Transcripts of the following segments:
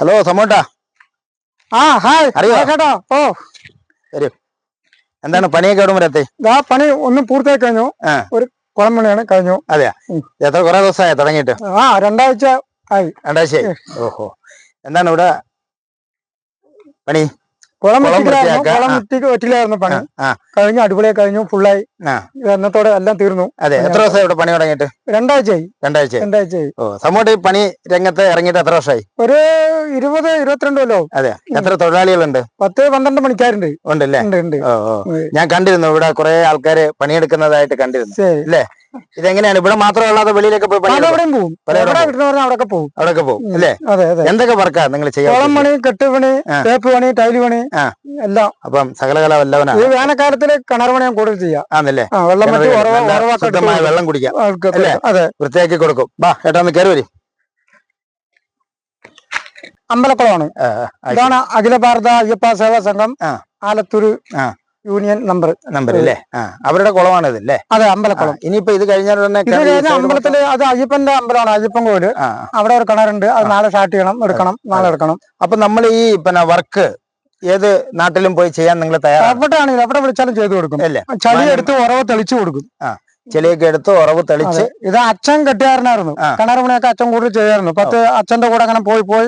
Hello സമോട്ടാ. Hi. അറിയോ? കേട്ടോ. വരൂ. എന്താണ് പണിയൊക്കെ എവിടെ വരെ എത്തി? പണി ഒന്നും പൂർത്തിയായി കഴിഞ്ഞു. ഒരു കുളം പണിയാണ് കഴിഞ്ഞു. അതെയാ? എത്ര കുറെ ദിവസമായ തുടങ്ങിയിട്ട്? രണ്ടാഴ്ച ആയി. രണ്ടാഴ്ചയായി. ഓഹോ. എന്താണ് ഇവിടെ പണി? കുളം വെറ്റിലായിരുന്നു പണി. കഴിഞ്ഞു, അടിപൊളിയായി കഴിഞ്ഞു, ഫുള്ളായി. എന്നത്തോടെ എല്ലാം തീർന്നു. അതെ. എത്ര ദിവസമായി ഇവിടെ പണി തുടങ്ങിയിട്ട്? രണ്ടാഴ്ചയായി. ഓ, സമോട്ട് ഈ പണി രംഗത്ത് ഇറങ്ങിയിട്ട് എത്ര വർഷമായി? ഒരു 20-22 കൊല്ലോ. അതെ. എത്ര തൊഴിലാളികളുണ്ട്? 10-12 പണിക്കാരുണ്ട്. ഉണ്ടല്ലേ? ഞാൻ കണ്ടിരുന്നു ഇവിടെ കുറെ ആൾക്കാര് പണിയെടുക്കുന്നതായിട്ട് കണ്ടിരുന്നു അല്ലേ? ഇതെങ്ങനെയാണ് ഇവിടെ മാത്രമല്ലാതെ വെളിയിലൊക്കെ പോയി അവിടെയും പോകും. അവിടെയൊക്കെ പോകും അല്ലേ? എന്തൊക്കെ വർക്കാ നിങ്ങൾ ചെയ്യാം? കുളം പണി, കെട്ടുപണി, തേപ്പ് പണി, ടൈല് പണി എല്ലാം. അപ്പം സകലകല വല്ലവനാണ്. ഈ വേനൽക്കാലത്തില് കിണർ പണി ഞാൻ കൂടുതൽ ചെയ്യാം. ആണല്ലേ? വെള്ളം ശുദ്ധമായ വെള്ളം കുടിക്കാം. അതെ, വൃത്തിയാക്കി കൊടുക്കും. ബാ ഏട്ടാ, ഒന്ന് കയറി വരും. അമ്പലക്കുളമാണ്. ഇതാണ് അഖില ഭാരത അയ്യപ്പ സേവാ സംഘം ആലത്തൂര് യൂണിയൻ നമ്പർ അല്ലേ? അവരുടെ കുളമാണ് ഇതല്ലേ? അതെ, അമ്പലക്കുളം. ഇനിയിപ്പോ ഇത് കഴിഞ്ഞാൽ തന്നെ അമ്പലത്തില് അത് അയ്യപ്പന്റെ അമ്പലമാണ്, അയ്യപ്പൻ കോവില്. അവിടെ ഒരു കിണറുണ്ട്. അത് നാളെ സ്റ്റാർട്ട് ചെയ്യണം, നാളെ എടുക്കണം. അപ്പൊ നമ്മൾ ഈ വർക്ക് ഏത് നാട്ടിലും പോയി ചെയ്യാൻ നിങ്ങൾ തയ്യാറാണ്? എവിടെയാണെങ്കിലും എവിടെ വിളിച്ചാലും ചെയ്തു കൊടുക്കും. ചളി എടുത്ത് ഉറവ് തെളിച്ചു കൊടുക്കും. ചെളിയൊക്കെ എടുത്ത് ഉറവ് തെളിച്ച്. ഇത് അച്ഛൻ കെട്ടുകാരനായിരുന്നു. കിണർ പണിയൊക്കെ അച്ഛൻ കൂടുതൽ ചെയ്യായിരുന്നു. അച്ഛന്റെ കൂടെ അങ്ങനെ പോയി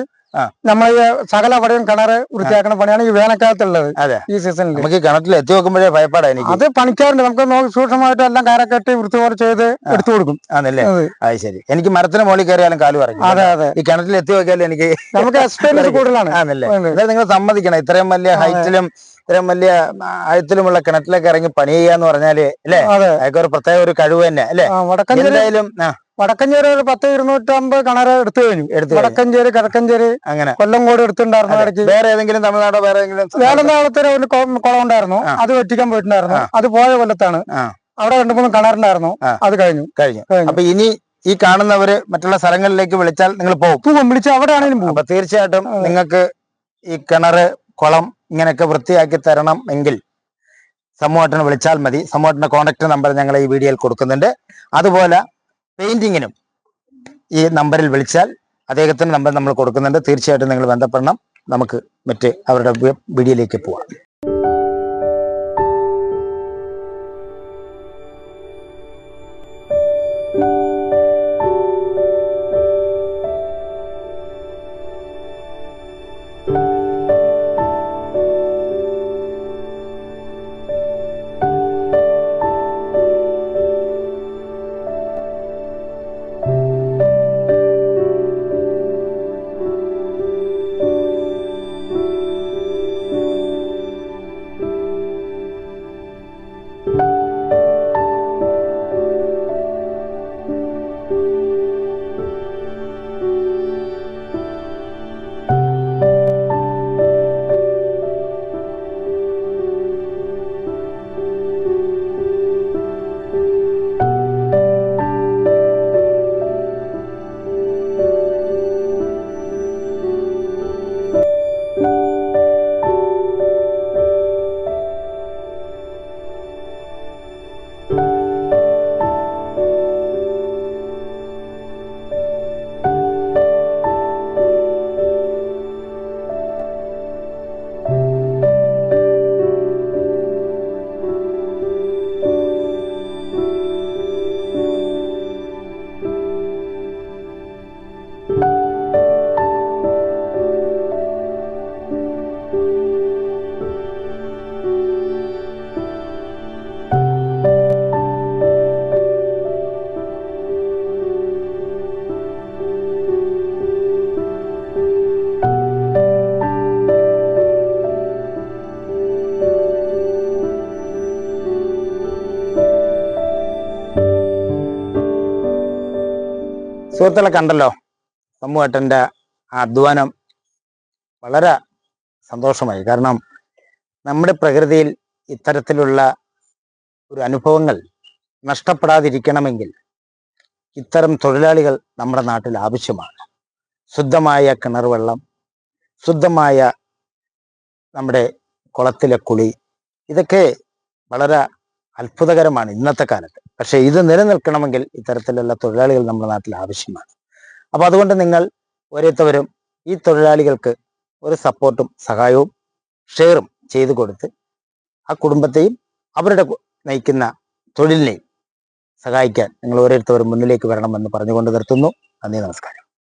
നമ്മൾ ഈ സകല പണിയും കിണറ് വൃത്തിയാക്കുന്ന പണിയാണ് ഈ വേനൽക്കാലത്തുള്ളത്. ഈ സീസണിൽ നമുക്ക് കിണറ്റിൽ എത്തി നോക്കുമ്പോഴേ ഭയപ്പാടാ എനിക്ക്. അത് പണിക്കാറുണ്ട്. നമുക്ക് സൂക്ഷ്മമായിട്ട് എല്ലാം കയറക്കെട്ടി വൃത്തിയോടെ ചെയ്ത് എടുത്തു കൊടുക്കും. ആണല്ലേ? അത് ശരി. എനിക്ക് മരത്തിന് മുകളിൽ കയറിയാലും കാല് പറയും. അതെ. ഈ കിണറ്റിൽ എത്തി നോക്കിയാലും എനിക്ക് നമുക്ക് എക്സ്പീരിയൻസ് കൂടുതലാണ്. ആണല്ലേ? നിങ്ങൾ സമ്മതിക്കണം, ഇത്രയും വലിയ ഹൈറ്റിലും ഇത്രയും വലിയ ആഴത്തിലുമുള്ള കിണറ്റിലൊക്കെ ഇറങ്ങി പണി ചെയ്യാന്ന് പറഞ്ഞാല് അല്ലേ? അതൊക്കെ ഒരു പ്രത്യേക ഒരു കഴിവ് തന്നെ അല്ലേ? എന്തായാലും വടക്കഞ്ചേരി ഒരു 10-250 കിണറ് എടുത്തു കഴിഞ്ഞു. വടക്കഞ്ചേരി, കിഴക്കഞ്ചേരി, അങ്ങനെ കൊല്ലംകോട് എടുത്തിട്ടുണ്ടായിരുന്നു. ഇടയ്ക്ക് വേറെ ഏതെങ്കിലും തമിഴ്നാടോ വേറെ വേലന്താളത്തിന് ഒരു കുളം ഉണ്ടായിരുന്നു. അത് വെട്ടിക്കാൻ പോയിട്ടുണ്ടായിരുന്നു. അത് പോയ കൊല്ലത്താണ്. അവിടെ 2-3 കിണറുണ്ടായിരുന്നു. അത് കഴിഞ്ഞു. അപ്പൊ ഇനി ഈ കാണുന്നവര് മറ്റുള്ള സ്ഥലങ്ങളിലേക്ക് വിളിച്ചാൽ നിങ്ങൾ പോകും? വിളിച്ചാൽ അവിടെ ആണെങ്കിലും പോകും. അപ്പൊ തീർച്ചയായിട്ടും നിങ്ങൾക്ക് ഈ കിണറ്, കുളം ഇങ്ങനെയൊക്കെ വൃത്തിയാക്കി തരണം എങ്കിൽ സമൂഹത്തിനെ വിളിച്ചാൽ മതി. സമൂഹത്തിന്റെ കോൺടാക്ട് നമ്പർ ഞങ്ങൾ ഈ വീഡിയോയിൽ കൊടുക്കുന്നുണ്ട്. അതുപോലെ പെയിന്റിങ്ങിനും ഈ നമ്പറിൽ വിളിച്ചാൽ അദ്ദേഹത്തിന്റെ നമ്പർ നമ്മൾ കൊടുക്കുന്നുണ്ട്. തീർച്ചയായിട്ടും നിങ്ങൾ ബന്ധപ്പെടണം. നമുക്ക് അവരുടെ വീഡിയോയിലേക്ക് പോവാം. സുഹൃത്തുക്കളെ കണ്ടല്ലോ, സമൂഹേട്ടൻ്റെ അധ്വാനം വളരെ സന്തോഷമായി. കാരണം നമ്മുടെ പ്രകൃതിയിൽ ഇത്തരത്തിലുള്ള ഒരു അനുഭവങ്ങൾ നഷ്ടപ്പെടാതിരിക്കണമെങ്കിൽ ഇത്തരം തൊഴിലാളികൾ നമ്മുടെ നാട്ടിൽ ആവശ്യമാണ്. ശുദ്ധമായ കിണർ വെള്ളം, ശുദ്ധമായ നമ്മുടെ കുളത്തിലെ കുളി, ഇതൊക്കെ വളരെ അത്ഭുതകരമാണ് ഇന്നത്തെ കാലത്ത്. പക്ഷെ ഇത് നിലനിൽക്കണമെങ്കിൽ ഇത്തരത്തിലുള്ള തൊഴിലാളികൾ നമ്മുടെ നാട്ടിൽ ആവശ്യമാണ്. അപ്പോൾ അതുകൊണ്ട് നിങ്ങൾ ഓരോരുത്തരും ഈ തൊഴിലാളികൾക്ക് ഒരു സപ്പോർട്ടും സഹായവും ഷെയറും ചെയ്തു കൊടുത്ത് ആ കുടുംബത്തെയും അവരുടെ നയിക്കുന്ന തൊഴിലിനെയും സഹായിക്കാൻ നിങ്ങൾ ഓരോരുത്തരും മുന്നിലേക്ക് വരണമെന്ന് പറഞ്ഞുകൊണ്ട് നിർത്തുന്നു. നന്ദി, നമസ്കാരം.